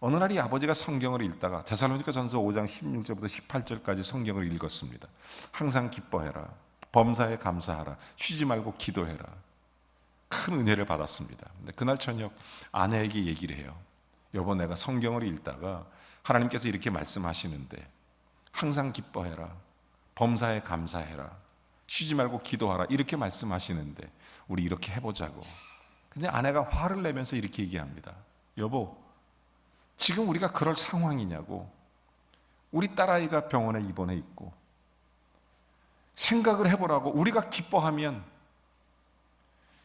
어느 날 이 아버지가 성경을 읽다가 데살로니가전서 5장 16절부터 18절까지 성경을 읽었습니다. 항상 기뻐해라, 범사에 감사하라, 쉬지 말고 기도해라. 큰 은혜를 받았습니다. 근데 그날 저녁 아내에게 얘기를 해요. 여보, 내가 성경을 읽다가 하나님께서 이렇게 말씀하시는데 항상 기뻐해라, 범사에 감사해라, 쉬지 말고 기도하라 이렇게 말씀하시는데 우리 이렇게 해보자고. 근데 아내가 화를 내면서 이렇게 얘기합니다. 여보, 지금 우리가 그럴 상황이냐고. 우리 딸아이가 병원에 입원해 있고 생각을 해보라고. 우리가 기뻐하면,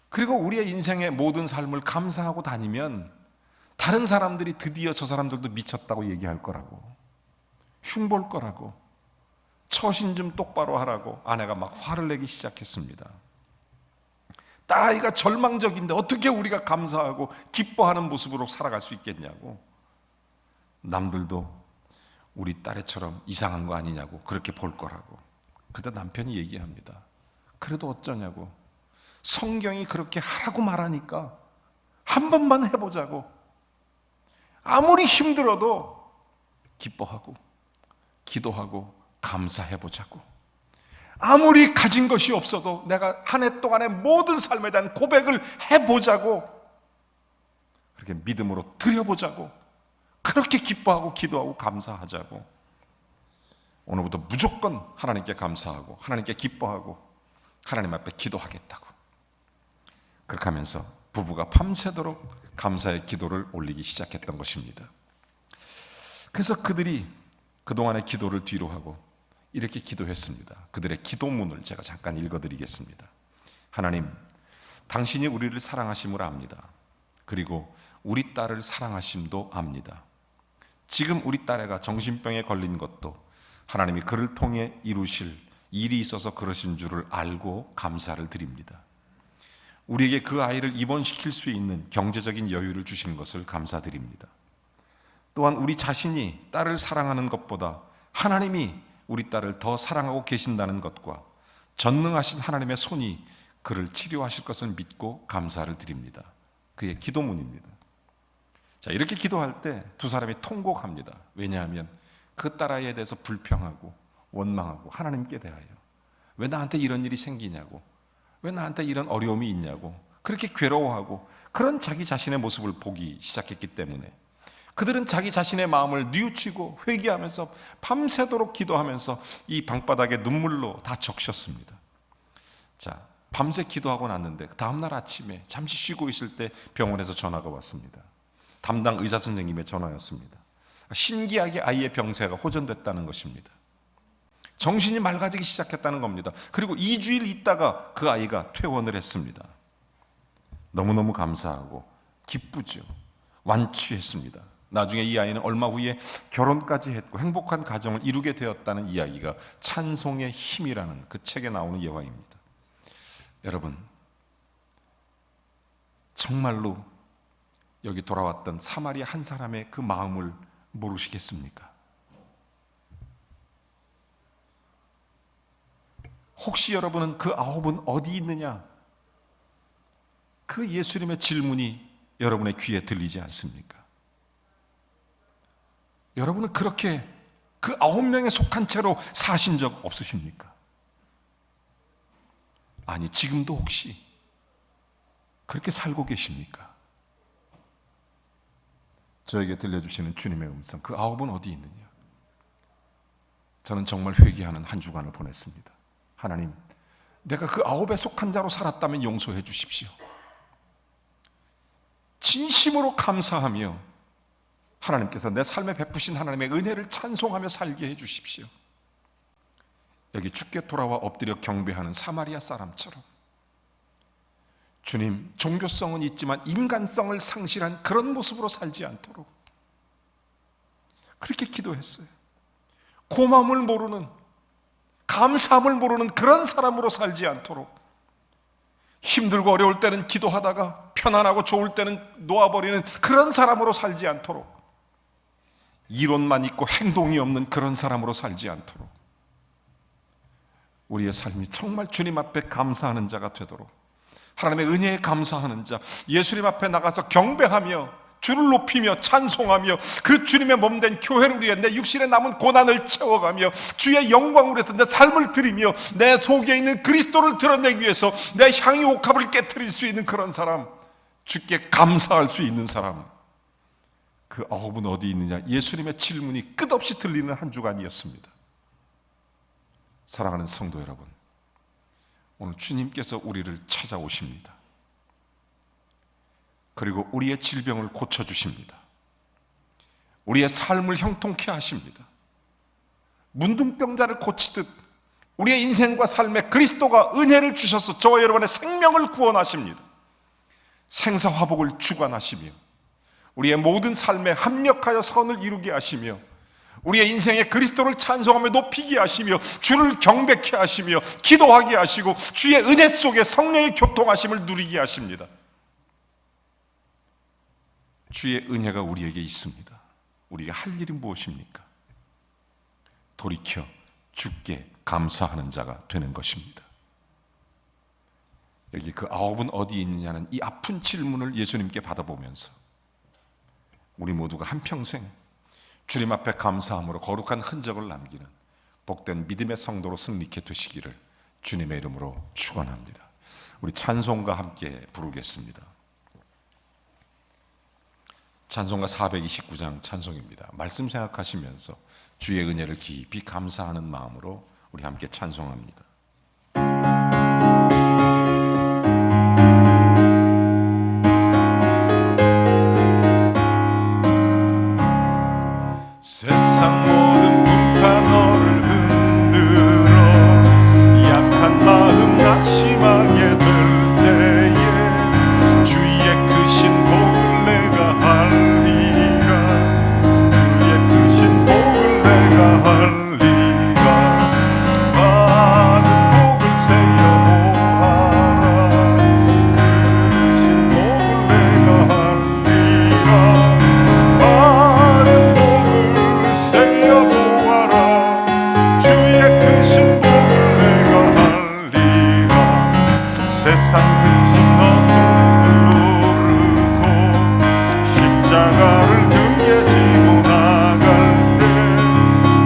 그리고 우리의 인생의 모든 삶을 감사하고 다니면 다른 사람들이 드디어 저 사람들도 미쳤다고 얘기할 거라고, 흉볼 거라고, 처신 좀 똑바로 하라고 아내가 막 화를 내기 시작했습니다. 딸아이가 절망적인데 어떻게 우리가 감사하고 기뻐하는 모습으로 살아갈 수 있겠냐고. 남들도 우리 딸애처럼 이상한 거 아니냐고 그렇게 볼 거라고. 그때 남편이 얘기합니다. 그래도 어쩌냐고. 성경이 그렇게 하라고 말하니까 한 번만 해보자고. 아무리 힘들어도 기뻐하고 기도하고 감사해보자고. 아무리 가진 것이 없어도 내가 한 해 동안의 모든 삶에 대한 고백을 해보자고. 그렇게 믿음으로 드려보자고. 그렇게 기뻐하고 기도하고 감사하자고. 오늘부터 무조건 하나님께 감사하고 하나님께 기뻐하고 하나님 앞에 기도하겠다고. 그렇게 하면서 부부가 밤새도록 감사의 기도를 올리기 시작했던 것입니다. 그래서 그들이 그동안의 기도를 뒤로 하고 이렇게 기도했습니다. 그들의 기도문을 제가 잠깐 읽어드리겠습니다. 하나님, 당신이 우리를 사랑하심을 압니다. 그리고 우리 딸을 사랑하심도 압니다. 지금 우리 딸애가 정신병에 걸린 것도 하나님이 그를 통해 이루실 일이 있어서 그러신 줄을 알고 감사를 드립니다. 우리에게 그 아이를 입원시킬 수 있는 경제적인 여유를 주신 것을 감사드립니다. 또한 우리 자신이 딸을 사랑하는 것보다 하나님이 우리 딸을 더 사랑하고 계신다는 것과 전능하신 하나님의 손이 그를 치료하실 것을 믿고 감사를 드립니다. 그의 기도문입니다. 자, 이렇게 기도할 때 두 사람이 통곡합니다. 왜냐하면 그 딸아이에 대해서 불평하고 원망하고 하나님께 대하여 왜 나한테 이런 일이 생기냐고, 왜 나한테 이런 어려움이 있냐고 그렇게 괴로워하고 그런 자기 자신의 모습을 보기 시작했기 때문에 그들은 자기 자신의 마음을 뉘우치고 회개하면서 밤새도록 기도하면서 이 방바닥에 눈물로 다 적셨습니다. 자, 밤새 기도하고 났는데 다음날 아침에 잠시 쉬고 있을 때 병원에서 전화가 왔습니다. 담당 의사 선생님의 전화였습니다. 신기하게 아이의 병세가 호전됐다는 것입니다. 정신이 맑아지기 시작했다는 겁니다. 그리고 2주일 있다가 그 아이가 퇴원을 했습니다. 너무너무 감사하고 기쁘죠. 완치했습니다. 나중에 이 아이는 얼마 후에 결혼까지 했고 행복한 가정을 이루게 되었다는 이야기가 찬송의 힘이라는 그 책에 나오는 예화입니다. 여러분, 정말로 여기 돌아왔던 사마리아 한 사람의 그 마음을 모르시겠습니까? 혹시 여러분은 그 9은 어디 있느냐? 그 예수님의 질문이 여러분의 귀에 들리지 않습니까? 여러분은 그렇게 그 9명에 속한 채로 사신 적 없으십니까? 아니, 지금도 혹시 그렇게 살고 계십니까? 저에게 들려주시는 주님의 음성, 그 9은 어디 있느냐? 저는 정말 회개하는 한 주간을 보냈습니다. 하나님, 내가 그 9에 속한 자로 살았다면 용서해 주십시오. 진심으로 감사하며 하나님께서 내 삶에 베푸신 하나님의 은혜를 찬송하며 살게 해 주십시오. 여기 주께 돌아와 엎드려 경배하는 사마리아 사람처럼 주님, 종교성은 있지만 인간성을 상실한 그런 모습으로 살지 않도록 그렇게 기도했어요. 고마움을 모르는, 감사함을 모르는 그런 사람으로 살지 않도록, 힘들고 어려울 때는 기도하다가 편안하고 좋을 때는 놓아버리는 그런 사람으로 살지 않도록, 이론만 있고 행동이 없는 그런 사람으로 살지 않도록 우리의 삶이 정말 주님 앞에 감사하는 자가 되도록, 하나님의 은혜에 감사하는 자, 예수님 앞에 나가서 경배하며 주를 높이며 찬송하며 그 주님의 몸된 교회를 위해 내 육신에 남은 고난을 채워가며 주의 영광을 위해서 내 삶을 드리며 내 속에 있는 그리스도를 드러내기 위해서 내 향유 옥합을 깨트릴 수 있는 그런 사람, 주께 감사할 수 있는 사람, 그 9은 어디 있느냐? 예수님의 질문이 끝없이 들리는 한 주간이었습니다. 사랑하는 성도 여러분, 오늘 주님께서 우리를 찾아오십니다. 그리고 우리의 질병을 고쳐주십니다. 우리의 삶을 형통케 하십니다. 문둥병자를 고치듯 우리의 인생과 삶에 그리스도가 은혜를 주셔서 저와 여러분의 생명을 구원하십니다. 생사화복을 주관하시며 우리의 모든 삶에 합력하여 선을 이루게 하시며 우리의 인생에 그리스도를 찬송하며 높이게 하시며 주를 경배케 하시며 기도하게 하시고 주의 은혜 속에 성령의 교통하심을 누리게 하십니다. 주의 은혜가 우리에게 있습니다. 우리가 할 일이 무엇입니까? 돌이켜 주께 감사하는 자가 되는 것입니다. 여기 그 아홉은 어디 있느냐는 이 아픈 질문을 예수님께 받아보면서 우리 모두가 한평생 주님 앞에 감사함으로 거룩한 흔적을 남기는 복된 믿음의 성도로 승리케 되시기를 주님의 이름으로 축원합니다. 우리 찬송과 함께 부르겠습니다. 찬송가 429장 찬송입니다. 말씀 생각하시면서 주의 은혜를 깊이 감사하는 마음으로 우리 함께 찬송합니다. 세상 모든 분파 너를 흔들어 약한 마음 낙심하게 될 때에 주의 크신 복을 내가 할리라. 주의 크신 복을 내가 할리라. 받은 복을 세어 보아라. 크신 복을 내가 할리라. 받은 복을 세어 보아라. 주의 크신 복을 내가 할리라. 세상 근심 누르고 십자가를 등에 지고 나갈 때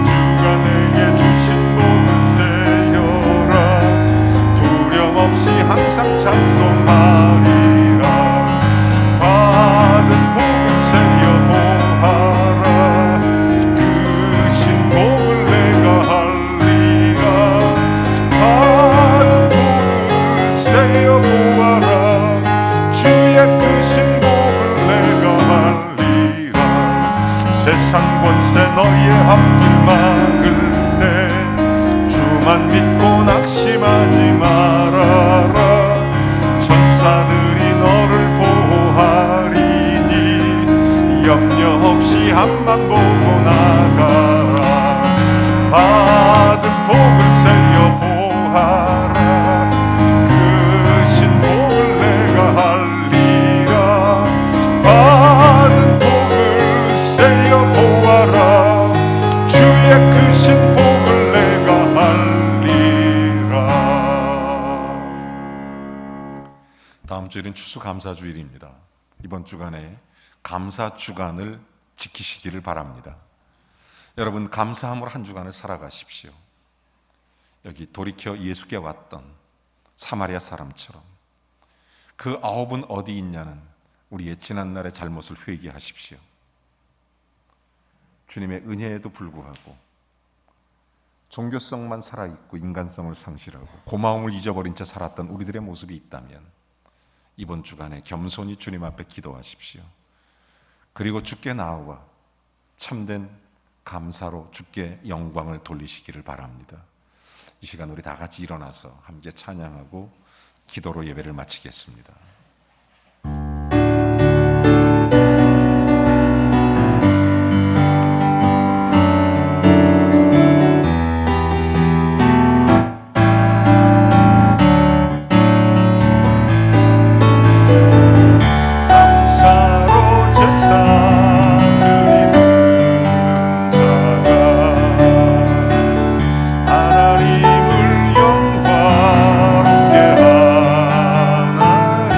주가 내게 주신 복을 세어라. 두려움 없이 항상 찬송하리라. 받은 복을 세어 보아라. 크신 복을 내가 할리라. 받은 복을 세어 보아라. 주의 크신 복을 내가 할리라. 세상 권세 너의 앞길 막을 때 주만 믿고 낙심하지 말아라. 천사들이 너를 보호하리니 염려 없이 앞만 보고 나가라. 받은 복을 세어 보아라. 크신 복을 내가 할리라. 받은 복을 세어 보아라. 주의 크신 복을 내가 할리라. 다음 주일은 추수감사주일입니다. 이번 주간에 감사 주간을 지키시기를 바랍니다. 여러분, 감사함으로 한 주간을 살아가십시오. 여기 돌이켜 예수께 왔던 사마리아 사람처럼 그 아홉은 어디 있냐는 우리의 지난날의 잘못을 회개하십시오. 주님의 은혜에도 불구하고 종교성만 살아있고 인간성을 상실하고 고마움을 잊어버린 채 살았던 우리들의 모습이 있다면 이번 주간에 겸손히 주님 앞에 기도하십시오. 그리고 주께 나아와 참된 감사로 주께 영광을 돌리시기를 바랍니다. 이 시간 우리 다 같이 일어나서 함께 찬양하고 기도로 예배를 마치겠습니다. 하나님을 영화롭게 하나니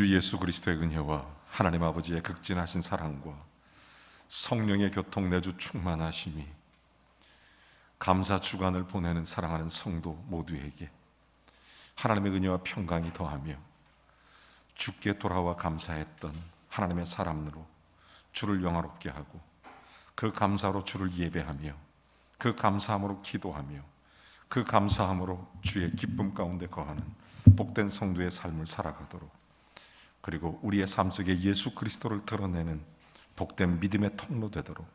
주 예수 그리스도의 은혜와 하나님 아버지의 극진하신 사랑과 성령의 교통 내주 충만하심이 감사 주간을 보내는 사랑하는 성도 모두에게 하나님의 은혜와 평강이 더하며 주께 돌아와 감사했던 하나님의 사람으로 주를 영화롭게 하고 그 감사로 주를 예배하며 그 감사함으로 기도하며 그 감사함으로 주의 기쁨 가운데 거하는 복된 성도의 삶을 살아가도록, 그리고 우리의 삶 속에 예수 그리스도를 드러내는 복된 믿음의 통로 되도록,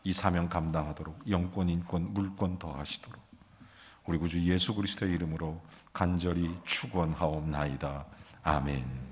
이 사명 감당하도록 영권, 인권, 물권 더하시도록 우리 구주 예수 그리스도의 이름으로 간절히 축원하옵나이다. 아멘.